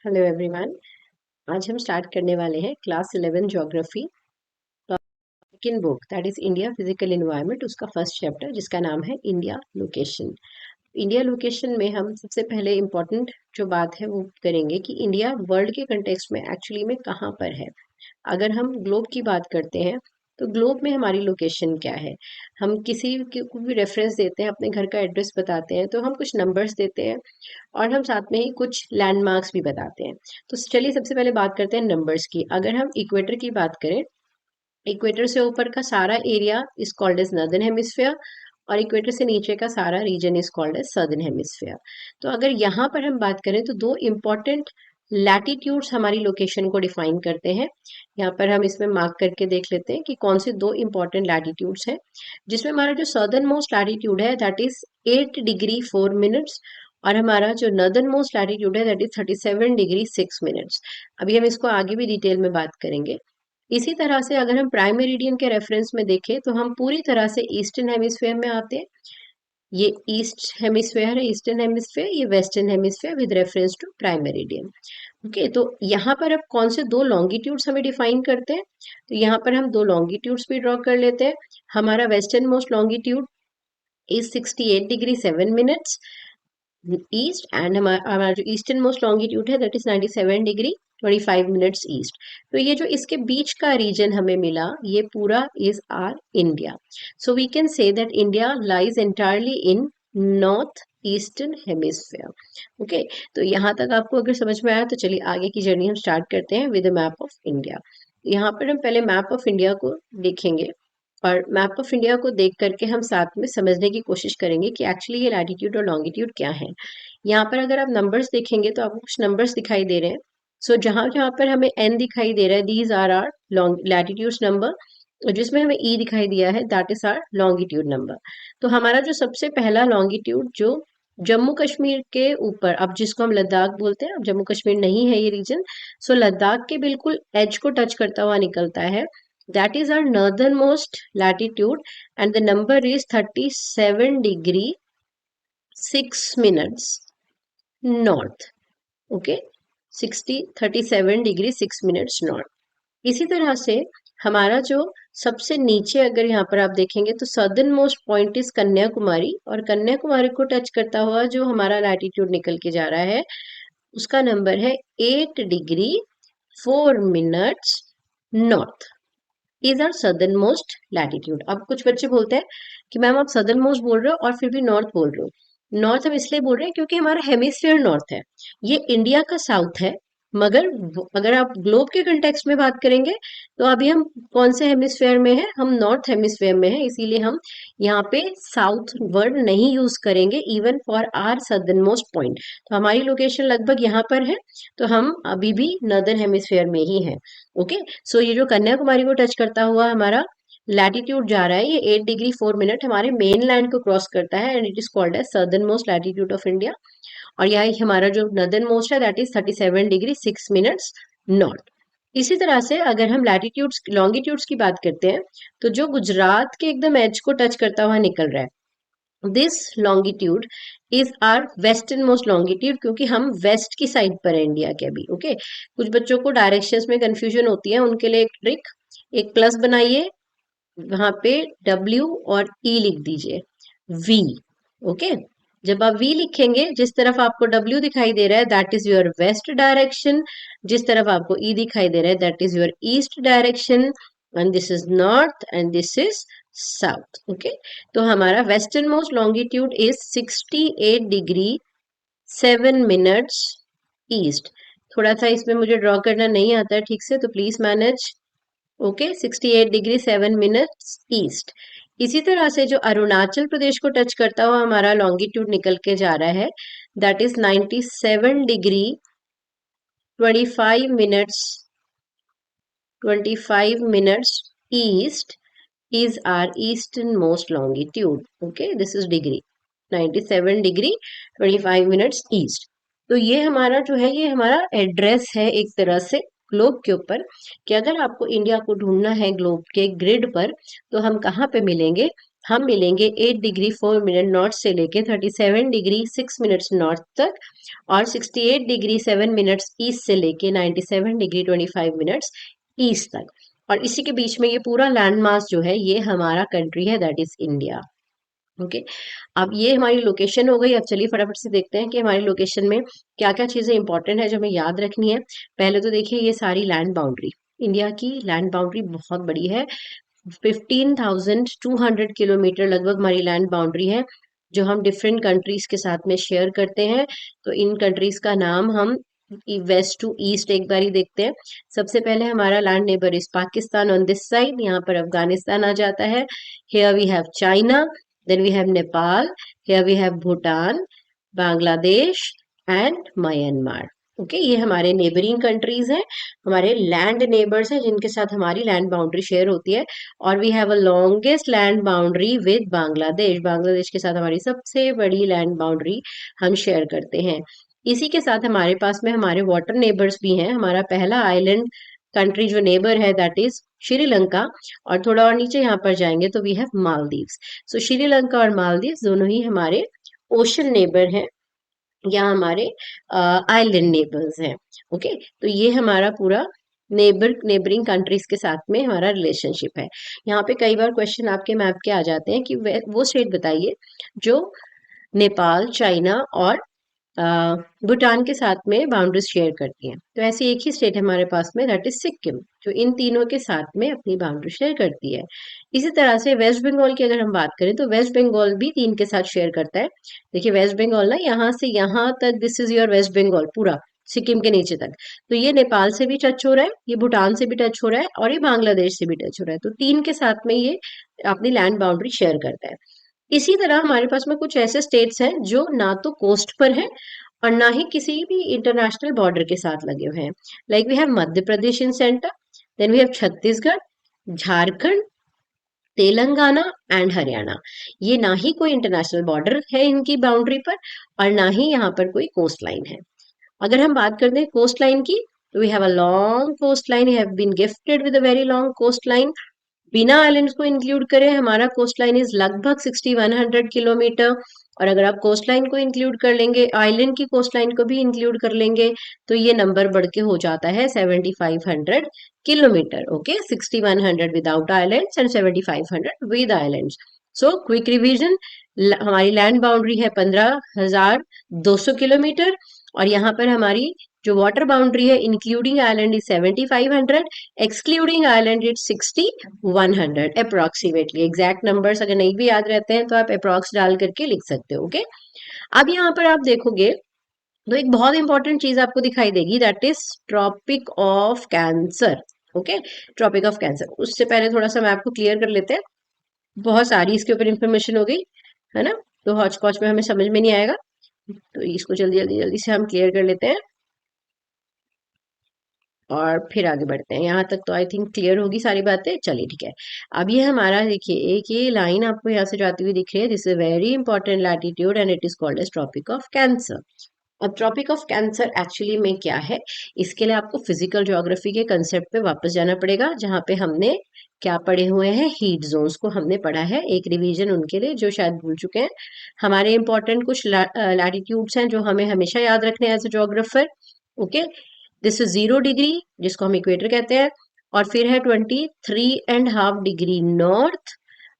Hello everyone. आज हम start करने वाले हैं class 11 geography second book that is India physical environment, उसका फर्स्ट चैप्टर जिसका नाम है इंडिया लोकेशन। इंडिया लोकेशन में हम सबसे पहले इम्पोर्टेंट जो बात है वो करेंगे कि इंडिया वर्ल्ड के कंटेक्स्ट में एक्चुअली में कहाँ पर है। अगर हम ग्लोब की बात करते हैं तो ग्लोब में हमारी लोकेशन क्या है। हम किसी को भी रेफरेंस देते हैं, अपने घर का एड्रेस बताते हैं तो हम कुछ नंबर्स देते हैं और हम साथ में ही कुछ लैंडमार्क्स भी बताते हैं। तो चलिए सबसे पहले बात करते हैं नंबर्स की। अगर हम इक्वेटर की बात करें, इक्वेटर से ऊपर का सारा area is called as northern hemisphere और इक्वेटर से नीचे का सारा region is called as southern hemisphere. तो अगर यहाँ पर हम बात करें तो दो इम्पॉर्टेंट लैटिट्यूड्स हमारी लोकेशन को डिफाइन करते हैं। यहाँ पर हम इसमें मार्क करके देख लेते हैं कि कौन से दो इम्पॉर्टेंट लैटिट्यूड्स हैं, जिसमें हमारा जो सदर्न मोस्ट लैटिट्यूड है दैट इज 8 डिग्री 4 मिनट्स और हमारा जो नॉर्दर्न मोस्ट लैटिट्यूड है दैट इज 37 डिग्री 6 मिनट्स। अभी हम इसको आगे भी डिटेल में बात करेंगे। इसी तरह से अगर हम प्राइम मेरिडियन के रेफरेंस में देखें तो हम पूरी तरह से ईस्टर्न हेमिस्फेयर में आते हैं। ये ईस्ट हेमिस्फेयर है, ईस्टर्न हेमिस्फेयर, ये western hemisphere with reference to prime meridian. Okay, तो यहाँ पर अब कौन से दो लॉन्गिट्यूड्स हमें डिफाइन करते हैं, तो यहाँ पर हम दो लॉन्गिट्यूड्स भी ड्रॉ कर लेते हैं। हमारा western most longitude is 68 degree 7 minutes east and हमारा जो ईस्टर्न मोस्ट लॉन्गिट्यूड है that is 97 degree 25 minutes east. तो ये जो इसके बीच का रीजन हमें मिला ये पूरा is our India. So we can say that India lies entirely in north eastern hemisphere. Okay, तो यहाँ तक आपको अगर समझ में आया तो चलिए आगे की जर्नी हम स्टार्ट करते हैं विद मैप ऑफ इंडिया। यहाँ पर हम पहले मैप ऑफ इंडिया को देखेंगे और मैप ऑफ इंडिया को देख करके हम साथ में समझने की कोशिश करेंगे कि एक्चुअली ये लैटिट्यूड और लॉन्गिट्यूड क्या है। यहाँ पर अगर आप नंबर्स देखेंगे तो आपको कुछ नंबर्स दिखाई दे रहे हैं। सो जहां जहां पर हमें एन दिखाई दे रहा है these are our latitudes number, जिसमें हमें ई दिखाई दिया है that is our longitude number. तो हमारा जो सबसे पहला लॉन्गिट्यूड जो जम्मू कश्मीर के ऊपर, अब जिसको हम लद्दाख बोलते हैं, अब जम्मू कश्मीर नहीं है ये रीजन, सो लद्दाख के बिल्कुल एज को टच करता हुआ निकलता है, that is our northernmost latitude and the number is 37 degree 6 minutes north. Okay, 37 degree 6 minutes north. इसी तरह से हमारा जो सबसे नीचे अगर यहाँ पर आप देखेंगे तो southern most point is Kanyakumari और कन्याकुमारी को टच करता हुआ जो हमारा लैटिट्यूड निकल के जा रहा है उसका नंबर है 8 degree 4 minutes north is our southern most latitude. अब कुछ बच्चे बोलते हैं कि मैम आप सदर्न मोस्ट बोल रहे हो और फिर भी नॉर्थ बोल रहे हो। नॉर्थ हम इसलिए बोल रहे हैं क्योंकि हमारा हेमिस्फीयर नॉर्थ है, ये इंडिया का साउथ है। मगर अगर आप ग्लोब के कंटेक्स्ट में बात करेंगे तो अभी हम कौन से हेमिस्फीयर में है, हम नॉर्थ हेमिस्फीयर में है, इसीलिए हम यहाँ पे साउथ वर्ड नहीं यूज करेंगे even for our southern most point. तो हमारी लोकेशन लगभग यहाँ पर है, तो हम अभी भी नॉर्दर्न हेमिस्फीयर में ही है। ओके, सो ये जो कन्याकुमारी को टच करता हुआ हमारा लैटिट्यूड जा रहा है ये 8 डिग्री 4 मिनट हमारे मेन लैंड को क्रॉस करता है and it is called as southern most latitude of India. और यहाँ हमारा जो नॉर्दर्न मोस्ट है that is 37 degree 6 minutes north. इसी तरह से अगर हम लैटिट्यूड्स लॉन्गिट्यूड्स की बात करते हैं तो जो गुजरात के एकदम एज को टच करता हुआ निकल रहा है this longitude is our western most longitude, क्योंकि हम वेस्ट की साइड पर है इंडिया के अभी। ओके, कुछ बच्चों को डायरेक्शंस में कंफ्यूजन होती है, उनके लिए एक ट्रिक, एक प्लस बनाइए, वहां पे W और E लिख दीजिए, V। ओके, जब आप V लिखेंगे जिस तरफ आपको W दिखाई दे रहा है that is your west direction, जिस तरफ आपको E दिखाई दे रहा है that is your east direction and this is north and this is south. Okay, तो हमारा western most longitude is 68 degree 7 minutes east. थोड़ा सा इसमें मुझे ड्रॉ करना नहीं आता है ठीक से, तो please manage. Okay, 68 degree 7 minutes east. इसी तरह से जो अरुणाचल प्रदेश को टच करता हुआ हमारा लॉन्गिट्यूड निकल के जा रहा है that is 97 degree 25 minutes 25 minutes east is our easternmost longitude. Okay, this is degree 97 degree 25 minutes east. तो ये हमारा जो है ये हमारा एड्रेस है एक तरह से ग्लोब के ऊपर, कि अगर आपको इंडिया को ढूंढना है ग्लोब के ग्रिड पर तो हम कहाँ पे मिलेंगे, हम मिलेंगे 8 डिग्री 4 मिनट नॉर्थ से लेके 37 डिग्री 6 मिनट्स नॉर्थ तक, और 68 डिग्री 7 मिनट्स ईस्ट से लेके 97 डिग्री 25 मिनट्स ईस्ट तक। और इसी के बीच में ये पूरा लैंड मास जो है ये हमारा कंट्री है, दैट इज इंडिया। ओके, अब ये हमारी लोकेशन हो गई। अब चलिए फटाफट से देखते हैं कि हमारी लोकेशन में क्या क्या चीजें इंपॉर्टेंट है जो हमें याद रखनी है। पहले तो देखिए ये सारी लैंड बाउंड्री, इंडिया की लैंड बाउंड्री बहुत बड़ी है। 15,200 किलोमीटर लगभग हमारी लैंड बाउंड्री है, जो हम डिफरेंट कंट्रीज के साथ में शेयर करते हैं। तो इन कंट्रीज का नाम हम वेस्ट टू ईस्ट एक बार ही देखते हैं। सबसे पहले हमारा land neighbour is Pakistan on this side, यहाँ पर अफगानिस्तान आ जाता है। Here we have China, then we have Nepal, here we have Bhutan, Bangladesh and Myanmar. Okay, ये हमारे नेबरिंग कंट्रीज हैं, हमारे लैंड नेबर्स हैं जिनके साथ हमारी लैंड बाउंड्री शेयर होती है। और we have a longest land boundary with Bangladesh, Bangladesh के साथ हमारी सबसे बड़ी लैंड बाउंड्री हम शेयर करते हैं। इसी के साथ हमारे पास में हमारे वाटर नेबर्स भी हैं। हमारा पहला आइलैंड कंट्री जो नेबर है दैट इज श्रीलंका, और थोड़ा और नीचे यहाँ पर जाएंगे तो वी हैव मालदीव्स। सो श्रीलंका और मालदीव्स दोनों ही हमारे ओशन नेबर हैं या हमारे आइलैंड नेबर्स हैं। ओके, तो ये हमारा पूरा नेबरिंग कंट्रीज के साथ में हमारा रिलेशनशिप है। यहाँ पे कई बार क्वेश्चन आपके मैप के आ जाते हैं कि वो स्टेट बताइए जो नेपाल, चाइना और भूटान के साथ में बाउंड्रीज शेयर करती हैं। तो ऐसी एक ही स्टेट हमारे पास में दैट इज सिक्किम, जो इन तीनों के साथ में अपनी बाउंड्री शेयर करती है। इसी तरह से वेस्ट बंगाल की अगर हम बात करें तो वेस्ट बंगाल भी तीन के साथ शेयर करता है। देखिए वेस्ट बंगाल ना यहाँ से यहाँ तक, this is your West Bengal पूरा सिक्किम के नीचे तक। तो ये नेपाल से भी टच हो रहा है, ये भूटान से भी टच हो रहा है, और ये बांग्लादेश से भी टच हो रहा है। तो तीन के साथ में ये अपनी लैंड बाउंड्री शेयर करता है। इसी तरह हमारे पास में कुछ ऐसे स्टेट्स हैं जो ना तो कोस्ट पर हैं और ना ही किसी भी इंटरनेशनल बॉर्डर के साथ लगे हुए हैं। Like we have Madhya Pradesh in centre, then we have Chhattisgarh, Jharkhand, Telangana and Haryana. ये ना ही कोई इंटरनेशनल बॉर्डर है इनकी बाउंड्री पर, और ना ही यहाँ पर कोई कोस्ट लाइन है। अगर हम बात करते हैं कोस्ट लाइन की, तो we have a long coast line, have been gifted with a very long coast line. बिना आइलैंड्स को इंक्लूड करें हमारा कोस्ट लाइन इज लगभग 6100 किलोमीटर, और अगर आप कोस्ट लाइन को इंक्लूड कर लेंगे, आइलैंड की कोस्ट लाइन को भी इंक्लूड कर लेंगे, तो ये नंबर बढ़ के हो जाता है 7500 kilometre. Okay, 6100 without islands and 7500 with islands. So quick revision, हमारी लैंड बाउंड्री है 15,200 किलोमीटर, और यहाँ पर हमारी जो वाटर बाउंड्री है including island is 7500, excluding island is 6100 approximately. Exact numbers अगर नहीं भी याद रहते हैं तो आप अप्रोक्स डाल करके लिख सकते हो। ओके, अब यहाँ पर आप देखोगे तो एक बहुत इंपॉर्टेंट चीज आपको दिखाई देगी, that is tropic of cancer. Okay, tropic of cancer. उससे पहले थोड़ा सा मैं आपको क्लियर कर लेते हैं, बहुत सारी इसके ऊपर इंफॉर्मेशन हो गई है ना, तो हॉच पॉच में हमें समझ में नहीं आएगा, तो इसको जल्दी जल्दी जल्दी से हम क्लियर कर लेते हैं और फिर आगे बढ़ते हैं। यहाँ तक तो आई थिंक क्लियर होगी सारी बातें। चलिए ठीक है, अब ये हमारा देखिए एक ये लाइन आपको यहाँ से जाती हुई दिख रही है, this is very important latitude and it is called as tropic of cancer. अब ट्रॉपिक ऑफ कैंसर एक्चुअली में क्या है, इसके लिए आपको फिजिकल ज्योग्राफी के कंसेप्ट पे वापस जाना पड़ेगा, जहाँ पे हमने क्या पढ़े हुए हैं, हीट जोन्स को हमने पढ़ा है। एक रिवीजन उनके लिए जो शायद भूल चुके हैं। हमारे इंपॉर्टेंट कुछ लैटिट्यूड्स हैं जो हमें हमेशा याद रखने as a geographer. Okay, this is 0 degree जिसको हम इक्वेटर कहते हैं, और फिर है 23.5 डिग्री नॉर्थ।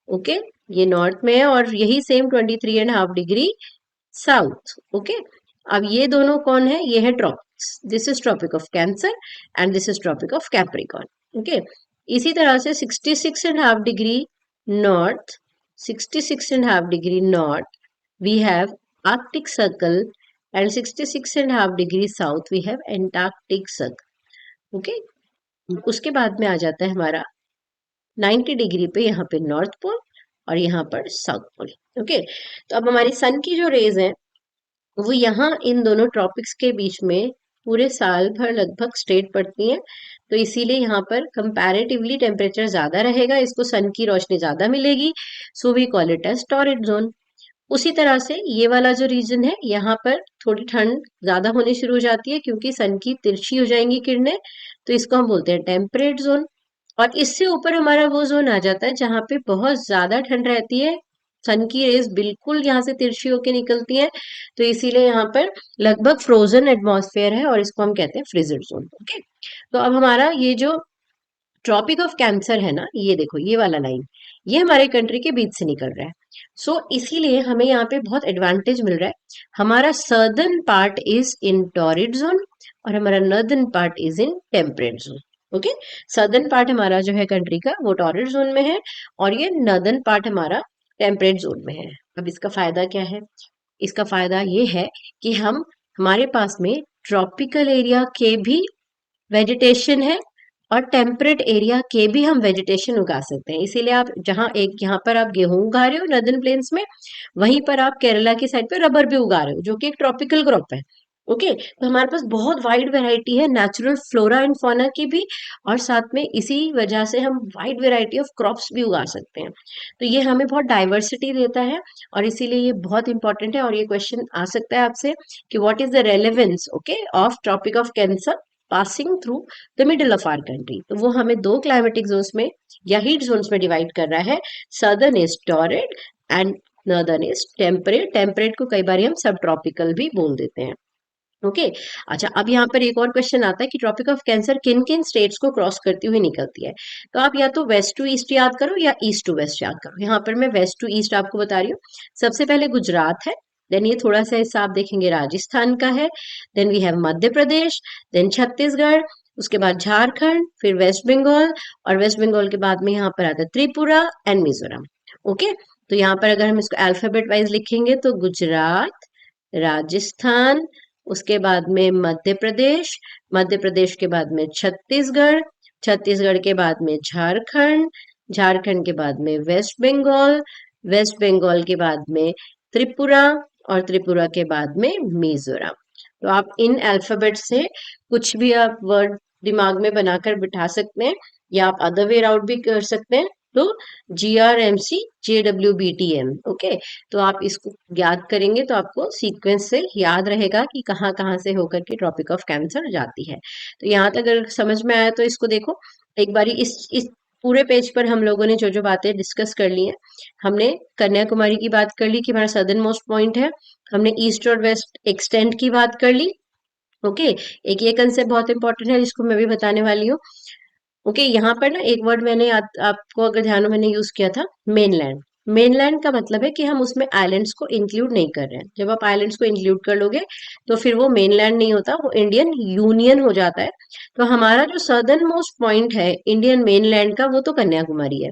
ओके, ये नॉर्थ में है, और यही सेम 23.5 डिग्री साउथ। ओके, अब ये दोनों कौन है, ये है tropics, this is tropic of cancer and this is tropic of capricorn. Okay, इसी तरह से 66.5 degree north, 66.5 degree north we have arctic circle, and 66.5 degree south we have antarctic circle. Okay, उसके बाद में आ जाता है हमारा 90 डिग्री पे यहाँ पे नॉर्थ पोल और यहाँ पर साउथ पोल। ओके, तो अब हमारी सन की जो रेज है वो यहाँ इन दोनों ट्रॉपिक्स के बीच में पूरे साल भर लगभग स्ट्रेट पड़ती हैं, तो इसीलिए यहाँ पर कंपैरेटिवली टेम्परेचर ज्यादा रहेगा, इसको सन की रोशनी ज्यादा मिलेगी, so we call it as torrid zone. उसी तरह से ये वाला जो रीजन है यहाँ पर थोड़ी ठंड ज्यादा होनी शुरू हो जाती है क्योंकि सन की तिरछी हो जाएंगी किरणें, तो इसको हम बोलते हैं टेम्परेट जोन। और इससे ऊपर हमारा वो जोन आ जाता है जहाँ पे बहुत ज्यादा ठंड रहती है, सन की रेज बिल्कुल यहाँ से तिरछी होके निकलती है, तो इसीलिए यहाँ पर लगभग फ्रोजन एटमॉस्फेयर है और इसको हम कहते हैं फ्रिजिड जोन। ओके, तो अब हमारा ये जो ट्रॉपिक ऑफ कैंसर है ना, ये देखो ये वाला लाइन, ये हमारे कंट्री के बीच से निकल रहा है। सो इसीलिए हमें यहाँ पे बहुत एडवांटेज मिल रहा है। हमारा southern part is in torrid zone और हमारा northern part is in temperate zone. Okay, southern part हमारा जो है कंट्री का वो टॉरिड जोन में है और ये नॉर्दर्न पार्ट हमारा टेम्परेट जोन में है। अब इसका फायदा क्या है? इसका फायदा ये है कि हमारे पास में ट्रॉपिकल एरिया के भी वेजिटेशन है और टेम्परेट एरिया के भी हम वेजिटेशन उगा सकते हैं। इसीलिए आप जहाँ एक यहाँ पर आप गेहूं उगा रहे हो नॉर्दर्न प्लेन्स में, वहीं पर आप केरला की साइड पे रबर भी उगा रहे हो जो कि एक ट्रॉपिकल क्रॉप है। ओके, तो हमारे पास बहुत वाइड वैरायटी है नेचुरल फ्लोरा एंड फौना की भी, और साथ में इसी वजह से हम वाइड वैरायटी ऑफ क्रॉप्स भी उगा सकते हैं। तो ये हमें बहुत डाइवर्सिटी देता है और इसीलिए ये बहुत इंपॉर्टेंट है। और ये क्वेश्चन आ सकता है आपसे कि what is the relevance okay of tropic of cancer passing through the middle of our country. तो वो हमें दो क्लाइमेटिक जोन्स में या हीट जोन्स में डिवाइड कर रहा है। Southern is torrid and northern is temperate. Temperate को कई बार हम सब ट्रॉपिकल भी बोल देते हैं। ओके, अच्छा अब यहाँ पर एक और क्वेश्चन आता है कि ट्रॉपिक ऑफ कैंसर किन किन स्टेट्स को क्रॉस करती हुई निकलती है। तो आप या तो वेस्ट टू ईस्ट याद करो या ईस्ट टू वेस्ट याद करो। यहाँ पर मैं वेस्ट टू ईस्ट आपको बता रही हूँ। सबसे पहले गुजरात है, देन ये थोड़ा सा हिस्सा आप देखेंगे राजस्थान का है, then we have Madhya Pradesh, then Chhattisgarh, उसके बाद झारखंड, फिर वेस्ट बंगाल, और वेस्ट बंगाल के बाद में यहाँ पर आता है त्रिपुरा एंड मिजोरम। ओके, तो यहाँ पर अगर हम इसको अल्फाबेट वाइज लिखेंगे तो गुजरात, राजस्थान, उसके बाद में मध्य प्रदेश, मध्य प्रदेश के बाद में छत्तीसगढ़, छत्तीसगढ़ के बाद में झारखंड, झारखंड के बाद में वेस्ट बंगाल, वेस्ट बंगाल के बाद में त्रिपुरा, और त्रिपुरा के बाद में मिजोरम। तो आप इन अल्फाबेट से कुछ भी आप वर्ड दिमाग में बनाकर बिठा सकते हैं या आप अदर वे आउट भी कर सकते हैं। तो GRMC JWBTM। ओके, तो आप इसको याद करेंगे तो आपको सीक्वेंस से याद रहेगा कि कहाँ कहाँ से होकर के ट्रॉपिक ऑफ कैंसर जाती है। तो यहाँ तक अगर समझ में आया तो इसको देखो एक बारी। इस पूरे पेज पर हम लोगों ने जो जो बातें डिस्कस कर ली हैं, हमने कन्याकुमारी की बात कर ली कि हमारा सदर्न मोस्ट पॉइंट है, हमने ईस्ट और वेस्ट एक्सटेंट की बात कर ली। ओके, एक ये कंसेप्ट बहुत इंपॉर्टेंट है जिसको मैं भी बताने वाली हूँ। ओके, यहाँ पर ना एक वर्ड मैंने आपको अगर ध्यान हो मैंने यूज किया था, मेनलैंड। मेनलैंड का मतलब है कि हम उसमें आइलैंड्स को इंक्लूड नहीं कर रहे हैं। जब आप आइलैंड्स को इंक्लूड कर लोगे तो फिर वो मेनलैंड नहीं होता, वो इंडियन यूनियन हो जाता है। तो हमारा जो सदर्न मोस्ट पॉइंट है इंडियन मेनलैंड का वो तो कन्याकुमारी है।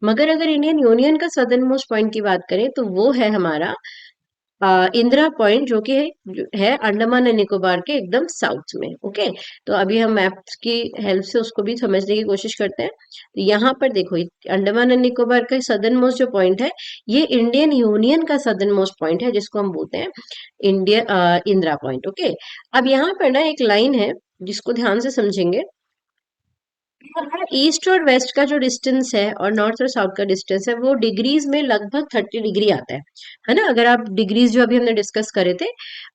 मगर अगर इंडियन यूनियन का सदर्न मोस्ट पॉइंट की बात करें तो वो है हमारा इंदिरा पॉइंट, जो है अंडमान एंड निकोबार के एकदम साउथ में। ओके, तो अभी हम मैप्स की हेल्प से उसको भी समझने की कोशिश करते हैं। तो यहाँ पर देखो अंडमान एंड निकोबार का सदर्न मोस्ट जो पॉइंट है ये इंडियन यूनियन का सदर्न मोस्ट पॉइंट है जिसको हम बोलते हैं इंदिरा पॉइंट। ओके, अब यहाँ पर ना एक लाइन है जिसको ध्यान से समझेंगे। हमारा ईस्ट और वेस्ट का जो डिस्टेंस है और नॉर्थ और साउथ का डिस्टेंस है वो डिग्रीज में लगभग 30 डिग्री आता है ना। अगर आप डिग्रीज जो अभी हमने डिस्कस करे थे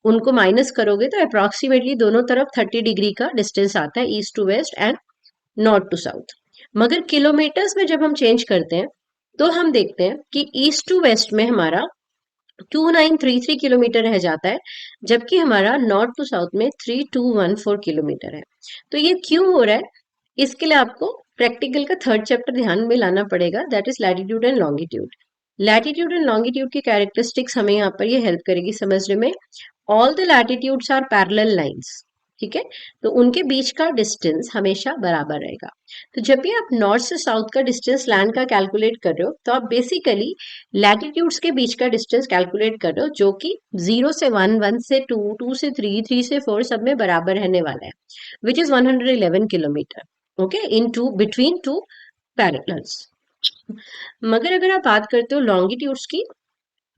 उनको माइनस करोगे तो अप्रोक्सीमेटली दोनों तरफ 30 डिग्री का डिस्टेंस आता है, east to west and north to south. मगर किलोमीटर्स में जब हम चेंज करते हैं तो हम देखते हैं कि ईस्ट टू वेस्ट में हमारा 2933 किलोमीटर रह जाता है, जबकि हमारा नॉर्थ टू साउथ में 3214 किलोमीटर है। तो ये क्यों हो रहा है, इसके लिए आपको प्रैक्टिकल का थर्ड चैप्टर ध्यान में लाना पड़ेगा, that is latitude and longitude. Latitude and longitude की कैरेक्टरिस्टिक्स हमें यहाँ पर ये हेल्प करेगी समझने में। All the latitudes are parallel lines, ठीक है, तो उनके बीच का डिस्टेंस हमेशा बराबर रहेगा। तो जब भी आप नॉर्थ से साउथ का डिस्टेंस लैंड का कैलकुलेट कर रहे हो तो आप बेसिकली लैटिट्यूड्स के बीच का डिस्टेंस कैलकुलेट कर रहे हो, जो कि 0 से 1, 1 से 2, 2 से 3, 3 से 4 सब में बराबर रहने वाला है, which is 111 kilometre. Okay, in to between two parallels. मगर अगर आप बात करते हो लॉन्गिट्यूड्स की,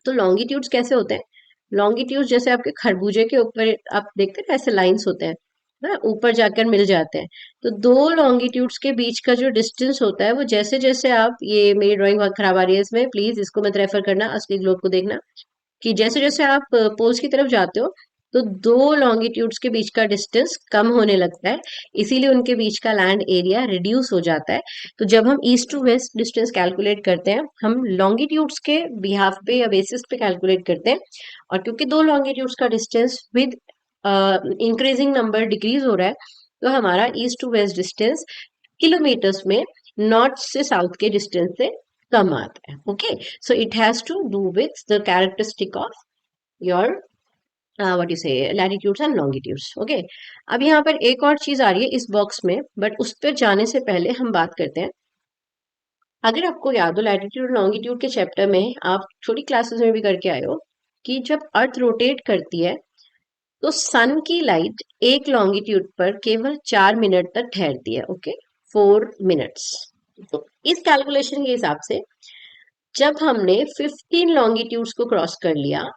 तो लॉन्गिट्यूड्स कैसे होते हैं? लॉन्गिट्यूड्स जैसे आपके खरबूजे के ऊपर आप देखते हैं ऐसे लाइंस होते हैं ना, ऊपर जाकर मिल जाते हैं। तो दो लॉन्गिट्यूड्स के बीच का जो डिस्टेंस होता है वो जैसे जैसे आप, ये मेरी ड्राइंग बहुत खराब आ रही है इसमें, प्लीज इसको मत रेफर करना, असली ग्लोब को देखना, कि जैसे जैसे आप पोल्स की तरफ जाते हो तो दो लॉन्गिट्यूड्स के बीच का डिस्टेंस कम होने लगता है, इसीलिए उनके बीच का लैंड एरिया रिड्यूस हो जाता है। तो जब हम east to west distance calculate करते हैं, हम लॉन्गिट्यूड्स के बिहाफ पे या बेसिस पे कैलकुलेट करते हैं, और क्योंकि दो लॉन्गिट्यूड्स का distance with increasing number decrease हो रहा है, तो हमारा east to west distance kilometres में नॉर्थ से साउथ के डिस्टेंस से कम आता है। Okay, so it has to do with the characteristic of your what you say latitudes and longitudes. Okay, अब यहाँ पर एक और चीज आ रही है इस बॉक्स में, बट उस पर जाने से पहले हम बात करते हैं। अगर आपको याद हो, लैटिट्यूड लॉन्गिट्यूड के चैप्टर में आप छोटी क्लासेस में भी करके आए हो कि जब अर्थ रोटेट करती है तो सन की लाइट एक लॉन्गिट्यूड पर केवल 4 मिनट तक ठहरती है। Okay, 4 minutes. तो इस कैलकुलेशन के हिसाब से जब हमने 15 लॉन्गिट्यूड्स को क्रॉस कर लिया,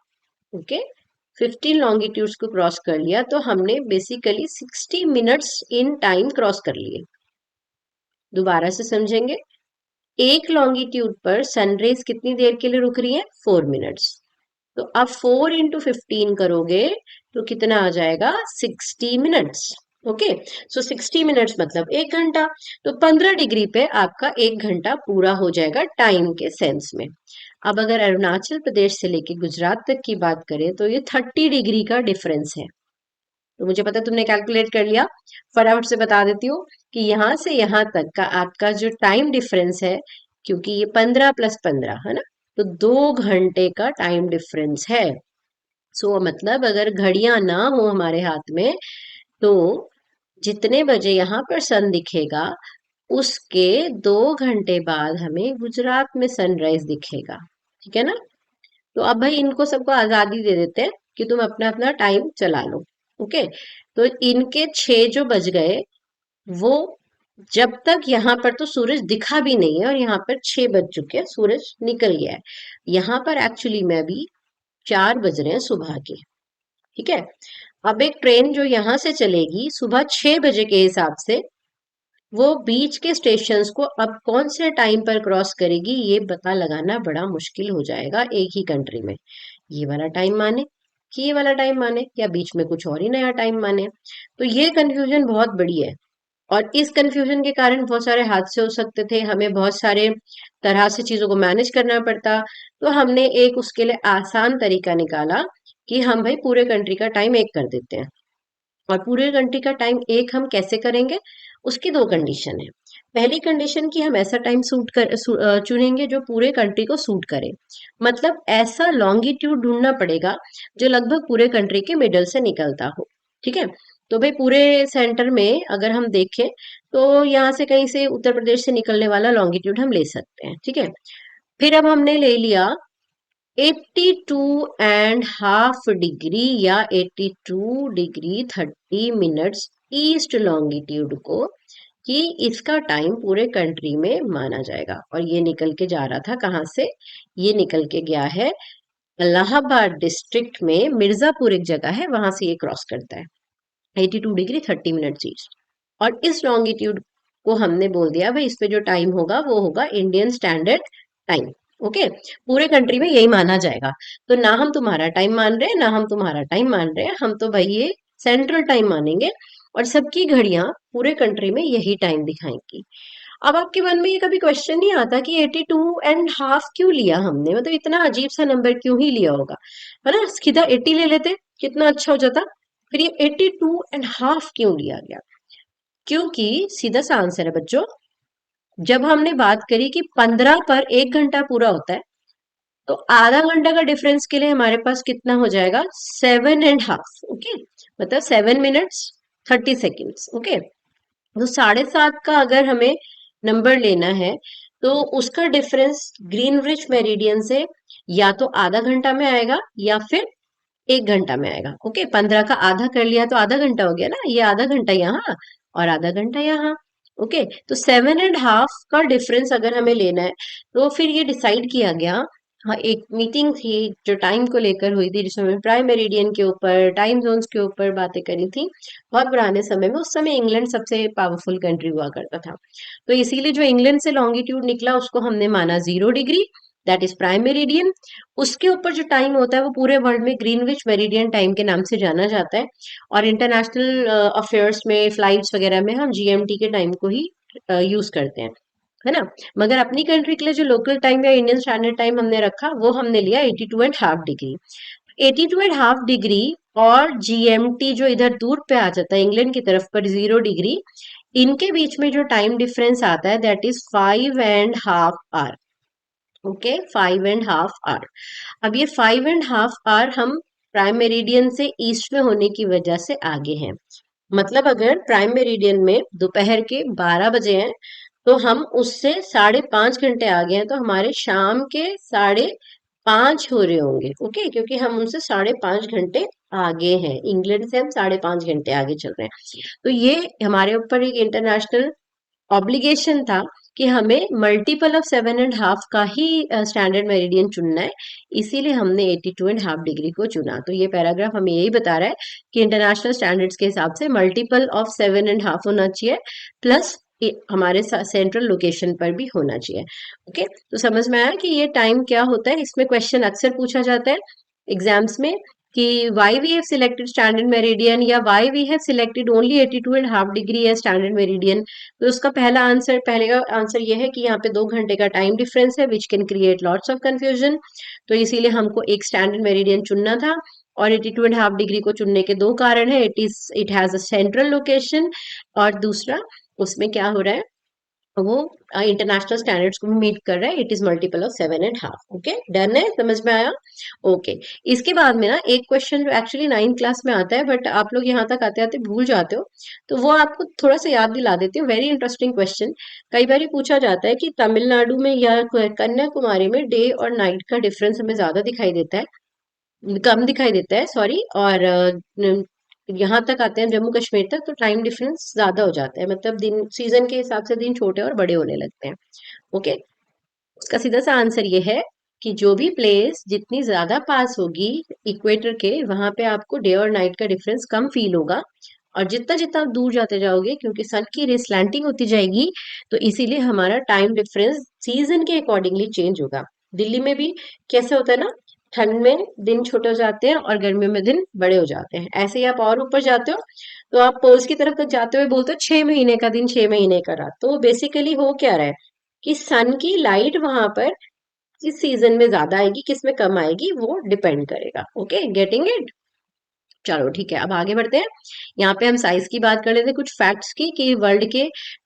ओके, 15 लॉन्गिट्यूड्स को क्रॉस कर लिया, तो हमने basically 60 minutes in time cross कर लिए। दोबारा से समझेंगे, एक लॉन्गिट्यूड पर सनरेज कितनी देर के लिए रुक रही है? 4 मिनट्स। तो अब 4 × 15 करोगे तो कितना आ जाएगा? 60 मिनट्स। ओके, सो 60 मिनट्स मतलब 1 घंटा। तो 15 डिग्री पे आपका 1 घंटा पूरा हो जाएगा टाइम के सेंस में। अब अगर अरुणाचल प्रदेश से लेके गुजरात तक की बात करें तो ये 30 डिग्री का डिफरेंस है। तो मुझे पता है तुमने कैलकुलेट कर लिया, फटाफट से बता देती हूँ कि यहाँ से यहाँ तक का आपका जो टाइम डिफरेंस है, क्योंकि ये 15 + 15 है ना, तो 2 घंटे का टाइम डिफरेंस है। सो मतलब अगर घड़ियां ना हो हमारे हाथ में, तो जितने बजे यहाँ पर सन दिखेगा उसके 2 घंटे बाद हमें गुजरात में सनराइज दिखेगा। ठीक है ना? तो अब भाई इनको सबको आजादी दे देते हैं कि तुम अपना अपना टाइम चला लो। ओके, तो इनके 6 जो बज गए, वो जब तक यहाँ पर तो सूरज दिखा भी नहीं है और यहाँ पर 6 बज चुके हैं, सूरज निकल गया है। यहाँ पर एक्चुअली में अभी 4 बज रहे हैं सुबह के। ठीक है, अब एक ट्रेन जो यहाँ से चलेगी सुबह 6 बजे के हिसाब से, वो बीच के स्टेशंस को अब कौन से टाइम पर क्रॉस करेगी, ये पता लगाना बड़ा मुश्किल हो जाएगा एक ही कंट्री में। ये वाला टाइम माने कि ये वाला टाइम माने, या बीच में कुछ और ही नया टाइम माने। तो ये कंफ्यूजन बहुत बड़ी है, और इस कंफ्यूजन के कारण बहुत सारे हादसे हो सकते थे, हमें बहुत सारे तरह से चीजों को मैनेज करना पड़ता। तो हमने एक उसके लिए आसान तरीका निकाला कि हम भाई पूरे कंट्री का टाइम एक कर देते हैं। और पूरे कंट्री का टाइम एक हम कैसे करेंगे? उसकी दो कंडीशन है। पहली कंडीशन कि हम ऐसा टाइम चुनेंगे जो पूरे कंट्री को सूट करे। मतलब ऐसा लॉन्गिट्यूड ढूंढना पड़ेगा जो लगभग पूरे कंट्री के मिडल से निकलता हो। ठीक है, तो भाई पूरे सेंटर में अगर हम देखें तो यहाँ से कहीं से उत्तर प्रदेश से निकलने वाला लॉन्गिट्यूड हम ले सकते हैं। ठीक है, फिर अब हमने ले लिया 82.5 डिग्री या 82 डिग्री 30 मिनट्स ईस्ट लॉन्गिट्यूड को, कि इसका टाइम पूरे कंट्री में माना जाएगा। और ये निकल के जा रहा था कहाँ से? ये निकल के गया है इलाहाबाद डिस्ट्रिक्ट में, मिर्जापुर एक जगह है, वहां से ये क्रॉस करता है 82 डिग्री 30 मिनट्स ईस्ट। और इस लॉन्गिट्यूड को हमने बोल दिया भाई इस पे जो टाइम होगा वो होगा इंडियन स्टैंडर्ड टाइम। ओके, पूरे कंट्री में यही माना जाएगा। तो ना हम तुम्हारा टाइम मान रहे हैं ना हम तुम्हारा टाइम मान रहे हैं, हम तो भाई ये सेंट्रल टाइम मानेंगे, और सबकी घड़ियां पूरे कंट्री में यही टाइम दिखाएंगी। अब आपके मन में ये कभी क्वेश्चन नहीं आता कि 82.5 क्यों लिया हमने? मतलब इतना अजीब सा नंबर क्यों ही लिया होगा, है ना? सीधा 80 ले लेते, कितना अच्छा हो जाता। फिर ये 82.5 क्यों लिया गया? क्योंकि सीधा सा आंसर है बच्चों, जब हमने बात करी कि 15 पर 1 घंटा पूरा होता है, तो आधा घंटा का डिफरेंस के लिए हमारे पास कितना हो जाएगा? 7.5। ओके, मतलब 7 मिनट्स 30 सेकेंड्स। ओके, तो 7.5 का अगर हमें नंबर लेना है, तो उसका डिफरेंस ग्रीनविच मेरिडियन से या तो आधा घंटा में आएगा या फिर 1 घंटा में आएगा। ओके, 15 का आधा कर लिया तो आधा घंटा हो गया ना, ये आधा घंटा यहाँ और आधा घंटा यहाँ। ओके, तो 7.5 का डिफरेंस अगर हमें लेना है, तो फिर ये डिसाइड किया गया। हाँ, एक मीटिंग थी जो टाइम को लेकर हुई थी, जिसमें प्राइम मेरिडियन के ऊपर, टाइम जोन्स के ऊपर बातें करी थी। बहुत पुराने समय में, उस समय इंग्लैंड सबसे पावरफुल कंट्री हुआ करता था। तो इसीलिए जो इंग्लैंड से लॉन्गिट्यूड निकला उसको हमने माना 0 degree, that is prime meridian. उसके ऊपर जो टाइम होता है वो पूरे वर्ल्ड में ग्रीनविच मेरिडियन टाइम के नाम से जाना जाता है, और इंटरनेशनल अफेयर्स में फ्लाइट्स वगैरह में हम जीएमटी के टाइम को ही यूज करते हैं, है ना। मगर अपनी कंट्री के लिए जो लोकल टाइम या इंडियन स्टैंडर्ड टाइम हमने रखा वो हमने लिया 82.5 डिग्री। 82.5 डिग्री और जीएमटी जो इधर दूर पे आ जाता है इंग्लैंड की तरफ पर 0 डिग्री, इनके बीच में जो टाइम डिफरेंस आता है that is 5.5 hour. Okay, 5.5 hour. अब ये 5.5 आवर हम प्राइम मेरिडियन से ईस्ट में होने की वजह से आगे हैं। मतलब अगर प्राइम मेरिडियन में दोपहर के 12 बजे हैं तो हम उससे 5.5 घंटे आगे हैं, तो हमारे शाम के 5:30 हो रहे होंगे। ओके, क्योंकि हम उनसे 5.5 घंटे आगे हैं, इंग्लैंड से हम 5.5 घंटे आगे चल रहे हैं। तो ये हमारे ऊपर एक इंटरनेशनल ऑब्लिगेशन था कि हमें मल्टीपल ऑफ 7.5 का ही स्टैंडर्ड मेरिडियन चुनना है, इसीलिए हमने 82.5 डिग्री को चुना। तो ये पैराग्राफ हमें यही बता रहा है कि इंटरनेशनल स्टैंडर्ड्स के हिसाब से मल्टीपल ऑफ 7.5 होना चाहिए, प्लस हमारे सेंट्रल लोकेशन पर भी होना चाहिए। ओके, तो समझ में आया कि ये टाइम क्या होता है। इसमें क्वेश्चन अक्सर पूछा जाता है एग्जाम्स में कि why we have selected standard meridian, या why we have selected only 82.5 degree as standard meridian. तो उसका पहले का आंसर ये है कि यहाँ पे 2 घंटे का टाइम डिफरेंस है which can create lots of confusion. तो इसीलिए हमको एक स्टैंडर्ड मेरिडियन चुनना था, और 82.5 डिग्री को चुनने के दो कारण है, it has a central location, और दूसरा उसमें क्या हो रहा है, वो इंटरनेशनल स्टैंडर्ड्स को मीट कर रहा है। It is multiple of 7.5। Okay, done है, समझ में आया। ओके, इसके बाद में ना एक क्वेश्चन जो एक्चुअली 9th क्लास में आता है, बट आप लोग यहाँ तक आते आते भूल जाते हो, तो वो आपको थोड़ा सा याद दिला देती हूँ। Very interesting question. कई बार पूछा जाता है कि तमिलनाडु में या कन्याकुमारी में डे और नाइट का डिफरेंस हमें ज्यादा दिखाई देता है, कम दिखाई देता है, सॉरी, और यहाँ तक आते हैं जम्मू कश्मीर तक तो टाइम डिफरेंस ज्यादा हो जाता है, मतलब दिन सीजन के हिसाब से दिन छोटे और बड़े होने लगते हैं। ओके, उसका सीधा सा आंसर ये है कि जो भी प्लेस जितनी ज्यादा पास होगी इक्वेटर के, वहां पे आपको डे और नाइट का डिफरेंस कम फील होगा, और जितना जितना आप दूर जाते जाओगे क्योंकि सन की रे स्लैंटिंग होती जाएगी, तो इसीलिए हमारा टाइम डिफरेंस सीजन के अकॉर्डिंगली चेंज होगा। दिल्ली में भी कैसे होता है ना, ठंड में दिन छोटे हो जाते हैं और गर्मियों में दिन बड़े हो जाते हैं। ऐसे ही आप और ऊपर जाते हो तो आप पोल्स की तरफ तक जाते हुए बोलते हो 6 महीने का दिन 6 महीने का रात। तो बेसिकली हो क्या रहा है कि सन की लाइट वहां पर किस सीजन में ज्यादा आएगी किस में कम आएगी वो डिपेंड करेगा। Okay, getting it. चलो ठीक है, अब आगे बढ़ते हैं। यहाँ पे हम साइज की बात कर लेते हैं, कुछ फैक्ट्स की, कि वर्ल्ड के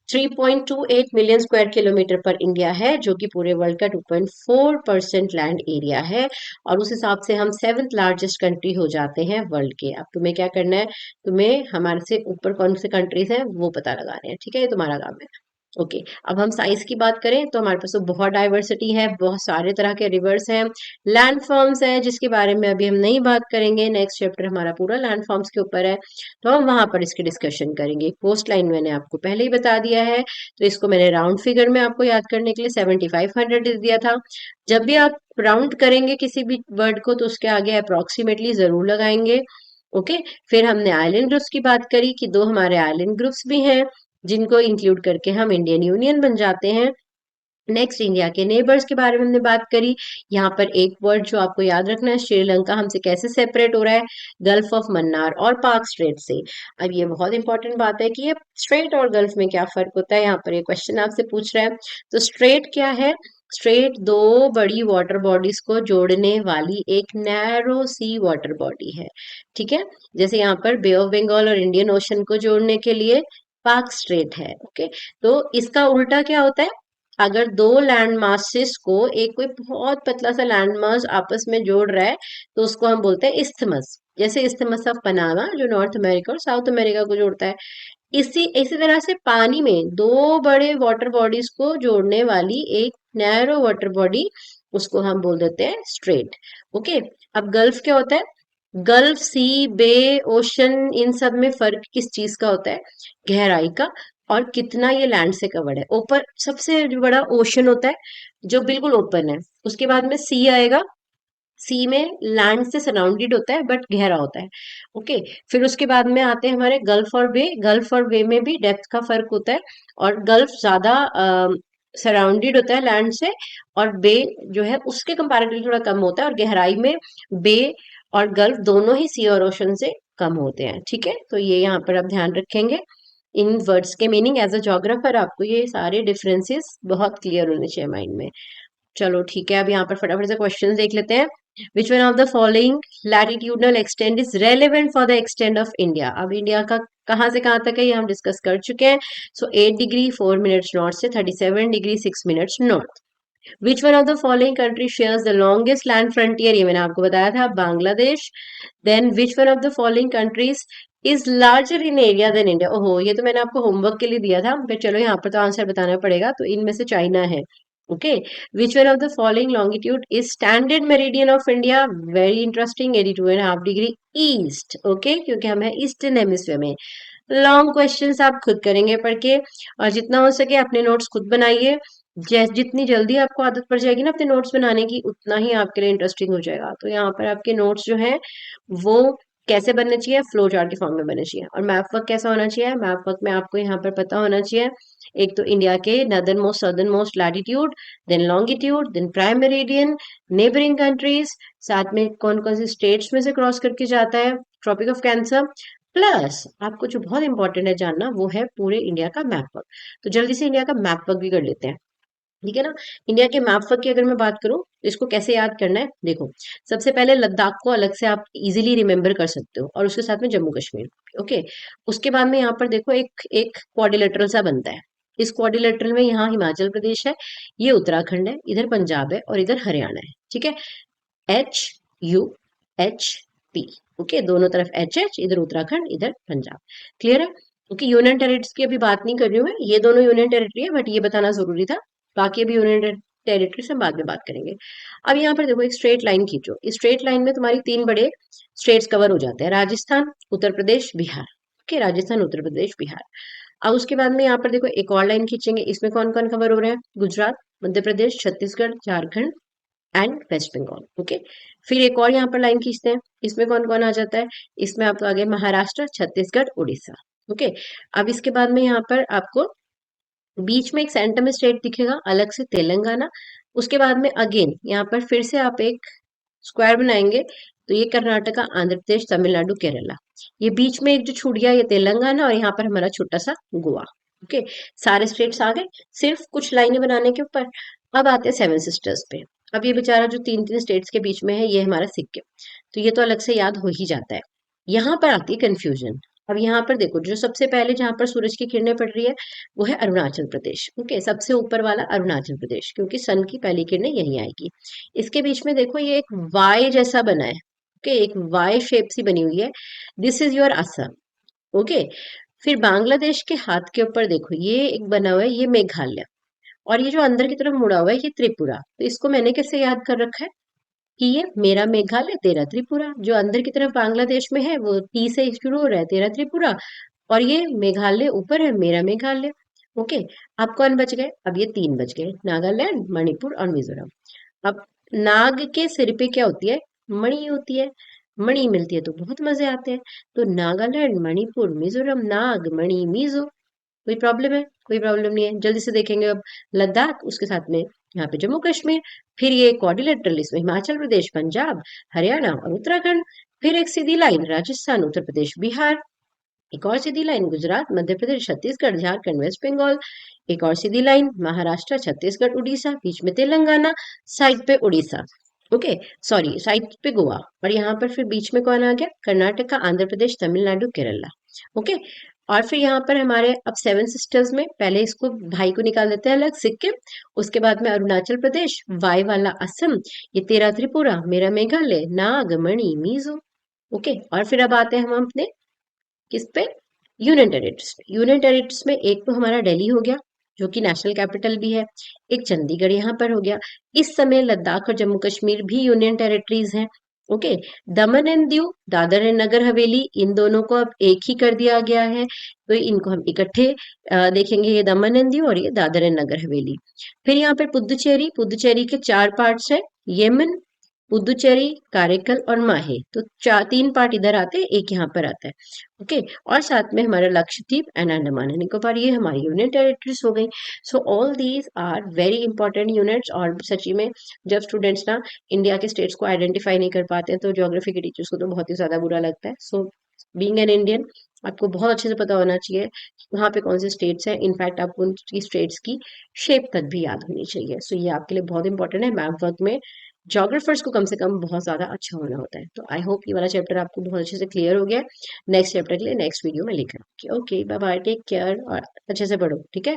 3.28 मिलियन स्क्वायर किलोमीटर पर इंडिया है, जो कि पूरे वर्ल्ड का 2.4% लैंड एरिया है, और उस हिसाब से हम 7th लार्जेस्ट कंट्री हो जाते हैं वर्ल्ड के। अब तुम्हें क्या करना है, तुम्हें हमारे से ऊपर कौन से कंट्रीज हैं वो पता लगाने हैं, ठीक है, ये तुम्हारा काम है। ओके, अब हम साइज की बात करें तो हमारे पास तो बहुत डाइवर्सिटी है, बहुत सारे तरह के रिवर्स हैं, लैंड फॉर्म्स हैं जिसके बारे में अभी हम नहीं बात करेंगे, नेक्स्ट चैप्टर हमारा पूरा लैंड फॉर्म्स के ऊपर है, तो हम वहां पर इसकी डिस्कशन करेंगे। कोस्ट लाइन मैंने आपको पहले ही बता दिया है, तो इसको मैंने राउंड फिगर में आपको याद करने के लिए 7500 दिया था। जब भी आप राउंड करेंगे किसी भी वर्ड को तो उसके आगे अप्रोक्सीमेटली जरूर लगाएंगे। ओके, फिर हमने आइलैंड ग्रुप्स की बात करी कि दो हमारे आइलैंड ग्रुप्स भी हैं जिनको इंक्लूड करके हम इंडियन यूनियन बन जाते हैं। नेक्स्ट इंडिया के नेबर्स के बारे में हमने बात करी। यहाँ पर एक वर्ड जो आपको याद रखना है, श्रीलंका हमसे कैसे सेपरेट हो रहा है, गल्फ ऑफ मन्नार और पाक स्ट्रेट से। अब ये बहुत इंपॉर्टेंट बात है कि ये स्ट्रेट और गल्फ में क्या फर्क होता है, यहाँ पर ये क्वेश्चन आपसे पूछ रहा है। तो स्ट्रेट क्या है, स्ट्रेट दो बड़ी वाटर बॉडीज को जोड़ने वाली एक नैरो सी वाटर बॉडी है, ठीक है। जैसे यहाँ पर बे ऑफ बंगाल और इंडियन ओशन को जोड़ने के लिए पाक स्ट्रेट है। ओके, तो इसका उल्टा क्या होता है, अगर दो लैंड मासेस को एक कोई बहुत पतला सा लैंड मास आपस में जोड़ रहा है तो उसको हम बोलते हैं इस्थमस। जैसे इस्थमस ऑफ पनामा जो नॉर्थ अमेरिका और साउथ अमेरिका को जोड़ता है, इसी इसी तरह से पानी में दो बड़े वाटर बॉडीज को जोड़ने वाली एक नैरो वाटर बॉडी, उसको हम बोल देते हैं स्ट्रेट। ओके, अब गल्फ क्या होता है, गल्फ सी, बे, ओशन, इन सब में फर्क किस चीज का होता है, गहराई का, और कितना ये लैंड से कवर्ड है। ऊपर सबसे जो बड़ा ओशन होता है जो बिल्कुल ओपन है, उसके बाद में सी आएगा, सी में लैंड से सराउंडेड होता है बट गहरा होता है। ओके, फिर उसके बाद में आते हैं हमारे गल्फ और बे। गल्फ और बे में भी डेप्थ का फर्क होता है, और गल्फ ज्यादा सराउंडेड होता है लैंड से, और बे जो है उसके कंपैरेटिवली थोड़ा कम होता है, और गहराई में बे और गल्फ दोनों ही सी और ओशन से कम होते हैं। ठीक है, तो ये यहाँ पर आप ध्यान रखेंगे इन वर्ड्स के मीनिंग। एज अ जोग्राफर आपको ये सारे डिफरेंसेस बहुत क्लियर होने चाहिए माइंड में। चलो ठीक है, अब यहाँ पर फटाफट से क्वेश्चन देख लेते हैं। विच one of the following latitudinal extend is relevant for the extend of India. अब इंडिया का कहाँ से कहाँ तक है ये हम डिस्कस कर चुके हैं। सो 8 डिग्री 4 मिनट्स नॉर्थ से 37 degree 6 minutes north. Which one of the following country shares the longest land frontier, ये मैंने आपको बताया था, Bangladesh. Then which one of the following countries is larger in area than India. ओहो, ये तो मैंने आपको होमवर्क के लिए दिया था, पर चलो यहाँ पर तो आंसर बताना पड़ेगा। तो इनमें से चाइना है। Okay, which one of the following longitude is standard meridian of India. Very interesting, 82.5 degree east. Okay, क्योंकि हम है ईस्टर्न हेमिस्फीयर में। लॉन्ग क्वेश्चंस आप खुद करेंगे पढ़ के, और जितना हो सके अपने नोट्स खुद बनाइए। जितनी जल्दी आपको आदत पड़ जाएगी ना अपने नोट्स बनाने की, उतना ही आपके लिए इंटरेस्टिंग हो जाएगा। तो यहाँ पर आपके नोट्स जो है वो कैसे बनने चाहिए, फ्लो चार्ट के फॉर्म में बनने चाहिए। और मैप वर्क कैसा होना चाहिए, मैप वर्क में आपको यहाँ पर पता होना चाहिए, एक तो इंडिया के northern most southern most latitude, then longitude, then prime meridian, neighbouring countries, साथ में कौन कौन से स्टेट्स में से क्रॉस करके जाता है, ट्रॉपिक ऑफ कैंसर, प्लस आपको जो बहुत इंपॉर्टेंट है जानना वो है पूरे इंडिया का मैप वर्क। तो जल्दी से इंडिया का मैप वर्क भी कर लेते हैं। ठीक है ना। इंडिया के मैप वर्क की अगर मैं बात करूं तो इसको कैसे याद करना है, देखो सबसे पहले लद्दाख को अलग से आप इजीली रिमेम्बर कर सकते हो, और उसके साथ में जम्मू कश्मीर। ओके, उसके बाद में यहाँ पर देखो एक एक क्वाड्रिलेटरल सा बनता है। इस क्वाड्रिलेटरल में यहाँ हिमाचल प्रदेश है, ये उत्तराखंड है, इधर पंजाब है, और इधर हरियाणा है। ठीक है, HUHP। ओके, दोनों तरफ HH, इधर उत्तराखंड इधर पंजाब। क्लियर है। क्योंकि यूनियन टेरिटरीज की अभी बात नहीं कर रही हूँ मैं, ये दोनों यूनियन टेरिटरी है, बट ये बताना जरूरी था। बाकी अभी यूनियन टेरिटरी से बाद में बात करेंगे। अब यहाँ पर देखो एक स्ट्रेट लाइन खींचो, इस स्ट्रेट लाइन में तुम्हारी 3 बड़े स्टेट्स कवर हो जाते हैं, राजस्थान, उत्तर प्रदेश, बिहार। ओके, राजस्थान, उत्तर प्रदेश, बिहार। अब उसके बाद में यहाँ पर देखो एक और लाइन खींचेंगे, इसमें कौन कौन कवर हो रहे हैं, गुजरात, मध्य प्रदेश, छत्तीसगढ़, झारखंड एंड वेस्ट बंगाल। ओके, फिर एक और यहाँ पर लाइन खींचते हैं, इसमें कौन कौन आ जाता है, इसमें आपको आगे महाराष्ट्र, छत्तीसगढ़, उड़ीसा। ओके, अब इसके बाद में यहाँ पर आपको बीच में एक सेंटर में स्टेट दिखेगा अलग से, तेलंगाना। उसके बाद में अगेन यहाँ पर फिर से आप एक स्क्वायर बनाएंगे, तो ये कर्नाटका, आंध्र प्रदेश, तमिलनाडु, केरला। ये बीच में एक जो छूट गया ये तेलंगाना, और यहाँ पर हमारा छोटा सा गोवा। ओके, सारे स्टेट्स आ गए सिर्फ कुछ लाइनें बनाने के ऊपर। अब आते हैं 7 सिस्टर्स पे। अब ये बेचारा जो 3 3 स्टेट्स के बीच में है ये हमारा सिक्किम, तो ये तो अलग से याद हो ही जाता है। यहाँ पर आती है कंफ्यूजन। अब यहाँ पर देखो जो सबसे पहले जहां पर सूरज की किरणें पड़ रही है वो है अरुणाचल प्रदेश। ओके, सबसे ऊपर वाला अरुणाचल प्रदेश, क्योंकि सन की पहली किरणें यहीं आएगी। इसके बीच में देखो ये एक वाई जैसा बना है। ओके, एक वाई शेप सी बनी हुई है, this is your Assam. Okay, फिर बांग्लादेश के हाथ के ऊपर देखो ये एक बना हुआ है, ये मेघालय, और ये जो अंदर की तरफ मुड़ा हुआ है ये त्रिपुरा। तो इसको मैंने कैसे याद कर रखा है कि ये मेरा मेघालय तेरा त्रिपुरा, जो अंदर की तरफ बांग्लादेश में है वो टी से शुरू हो रहा है, तेरा त्रिपुरा, और ये मेघालय ऊपर है, मेरा मेघालय। ओके, अब कौन बच गए, अब ये 3 बच गए, नागालैंड, मणिपुर और मिजोरम। अब नाग के सिर पे क्या होती है, मणि होती है। मणि मिलती है तो बहुत मजे आते हैं। तो नागालैंड, मणिपुर, मिजोरम, नाग, मणि, मिजो। कोई प्रॉब्लम है, कोई प्रॉब्लम नहीं है। जल्दी से देखेंगे अब लद्दाख, उसके साथ में यहाँ पे जम्मू कश्मीर, फिर ये क्वाड्रिलेटरल, इसमें हिमाचल प्रदेश, पंजाब, हरियाणा और उत्तराखंड, फिर एक सीधी लाइन राजस्थान, उत्तर प्रदेश, बिहार, एक और सीधी लाइन गुजरात, मध्य प्रदेश, छत्तीसगढ़, झारखंड, वेस्ट बंगाल, एक और सीधी लाइन महाराष्ट्र, छत्तीसगढ़, उड़ीसा, बीच में तेलंगाना, साइड पे उड़ीसा। ओके, सॉरी साइड पे गोवा, और यहाँ पर फिर बीच में कौन आ गया, कर्नाटका, आंध्र प्रदेश, तमिलनाडु, केरला। ओके, और फिर यहाँ पर हमारे अब 7 सिस्टर्स में पहले इसको भाई को निकाल देते हैं अलग, सिक्किम। उसके बाद में अरुणाचल प्रदेश, वाई वाला असम, ये तेरा त्रिपुरा, मेरा मेघालय, नाग, मणि, मिजो। ओके, और फिर अब आते हैं हम अपने किस पे, यूनियन टेरिटरीज पे। यूनियन टेरिटरीज में एक तो हमारा दिल्ली हो गया जो कि नेशनल कैपिटल भी है, एक चंडीगढ़ यहाँ पर हो गया। इस समय लद्दाख और जम्मू कश्मीर भी यूनियन टेरिटरीज हैं। Okay, Daman and Diu, Dadar and Nagar Haveli, इन दोनों को अब एक ही कर दिया गया है, तो इनको हम इकट्ठे देखेंगे, ये दमन एंड दीव और ये दादर एंड नगर हवेली। फिर यहाँ पर पुदुचेरी, पुदुचेरी के 4 पार्ट्स है, येमन, पुदुचेरी, कारेकल और माहे। तो तीन पार्ट इधर आते हैं, एक यहाँ पर आता है। ओके, और साथ में हमारा लक्षद्वीप एंड अंडमान एंड निकोबार, ये हमारी यूनियन टेरिटरीज हो गई। So all these are very important units. और सच्ची में जब स्टूडेंट्स ना इंडिया के स्टेट्स को आइडेंटिफाई नहीं कर पाते हैं तो ज्योग्राफी के टीचर्स को तो बहुत ही ज्यादा बुरा लगता है। सो बीइंग एन इंडियन, आपको बहुत अच्छे से पता होना चाहिए वहाँ पे कौन से स्टेट्स हैं। इनफैक्ट आपको उनकी स्टेट्स की शेप तक भी याद होनी चाहिए। सो ये आपके लिए बहुत इंपॉर्टेंट है। मैप वर्क में जोग्राफर्स को कम से कम बहुत ज्यादा अच्छा होना होता है। तो आई होप ये वाला चैप्टर आपको बहुत अच्छे से क्लियर हो गया है। नेक्स्ट चैप्टर के लिए नेक्स्ट वीडियो में लेकर आऊंगी। Okay, bye bye, take care और अच्छे से पढ़ो, ठीक है।